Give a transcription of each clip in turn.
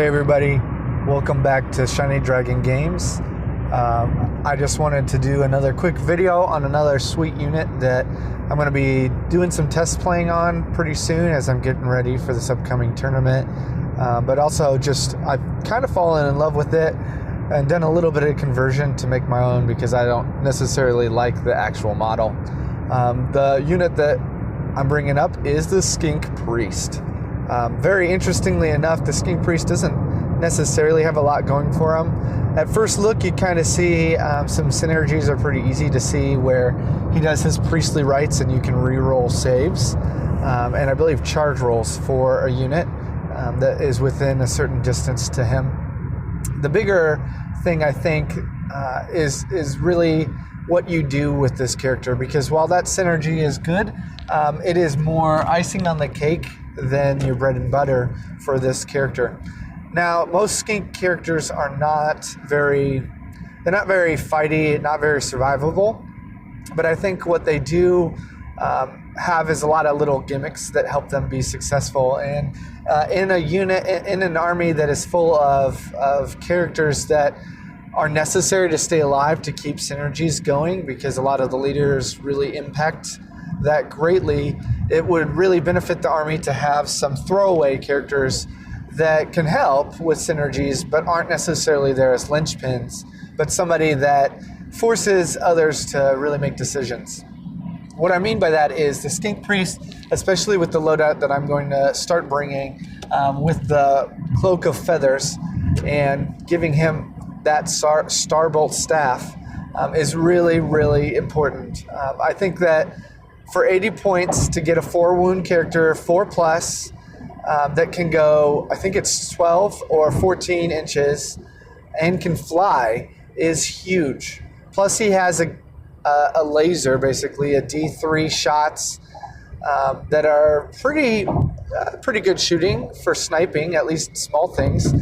Hey everybody, welcome back to Shiny Dragon Games. I just wanted to do another quick video on another sweet unit that I'm going to be doing some test playing on pretty soon as I'm getting ready for this upcoming tournament. But also just, I've kind of fallen in love with it and done a little bit of conversion to make my own because I don't necessarily like the actual model. The unit that I'm bringing up is the Skink Priest. Very interestingly enough, the Skink Priest doesn't necessarily have a lot going for him. At first look, you kind of see some synergies are pretty easy to see where he does his priestly rites and you can re-roll saves. And I believe charge rolls for a unit that is within a certain distance to him. The bigger thing, I think, is really what you do with this character, because while that synergy is good, it is more icing on the cake than your bread and butter for this character. Now, most skink characters are not very fighty, not very survivable, but I think what they do have is a lot of little gimmicks that help them be successful. And in a unit, in an army that is full of characters that are necessary to stay alive to keep synergies going, because a lot of the leaders really impact that greatly, it would really benefit the army to have some throwaway characters that can help with synergies but aren't necessarily there as linchpins, but somebody that forces others to really make decisions. What I mean by that is the Skink Priest, especially with the loadout that I'm going to start bringing with the Cloak of Feathers and giving him that Starbolt staff is really, really important. I think that for 80 points to get a 4-wound character, 4+, that can go, I think it's 12 or 14 inches and can fly is huge. Plus he has a laser, basically, a D3 shots that are pretty good shooting for sniping, at least small things.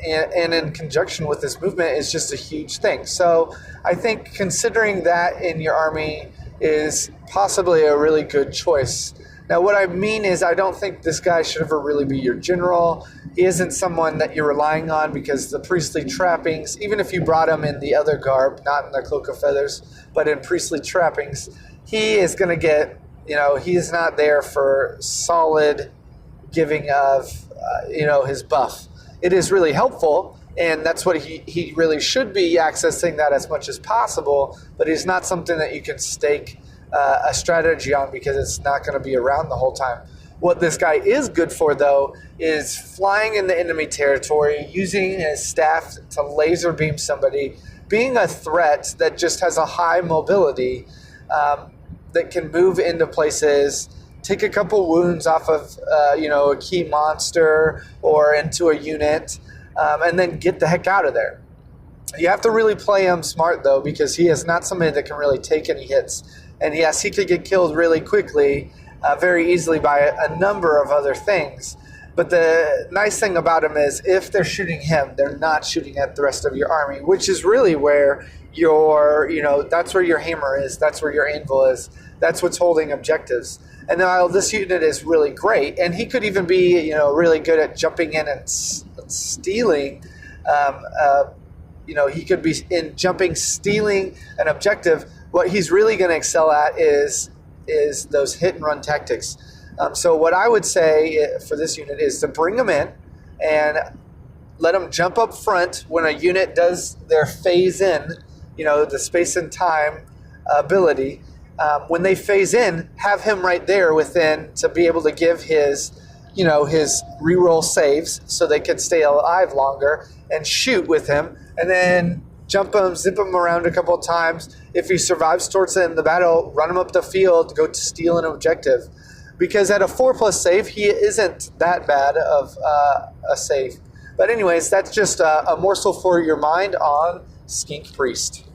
And in conjunction with this movement is just a huge thing. So I think considering that in your army is possibly a really good choice. Now, what I mean is I don't think this guy should ever really be your general. He isn't someone that you're relying on because the priestly trappings, even if you brought him in the other garb, not in the Cloak of Feathers, but in priestly trappings, he is going to get, he is not there for solid giving of, his buff. It is really helpful, and that's what he really should be, accessing that as much as possible, but it's not something that you can stake a strategy on because it's not going to be around the whole time. What this guy is good for, though, is flying in the enemy territory, using his staff to laser beam somebody, being a threat that just has a high mobility, that can move into places, take a couple wounds off of a key monster or into a unit, and then get the heck out of there. You have to really play him smart, though, because he is not somebody that can really take any hits. And yes, he could get killed really quickly, very easily by a number of other things. But the nice thing about him is if they're shooting him, they're not shooting at the rest of your army, which is really where that's where your hammer is, that's where your anvil is, that's what's holding objectives. And now this unit is really great, and he could even be, really good at jumping in and stealing. He could be in jumping, stealing an objective. What he's really going to excel at is those hit and run tactics. So what I would say for this unit is to bring him in and let him jump up front when a unit does their phase in, the space and time ability. When they phase in, have him right there within to be able to give his reroll saves so they can stay alive longer and shoot with him, and then jump him, zip him around a couple of times. If he survives towards the end of the battle, run him up the field, go to steal an objective. Because at a 4+ save, he isn't that bad of a save. But anyways, that's just a morsel for your mind on Skink Priest.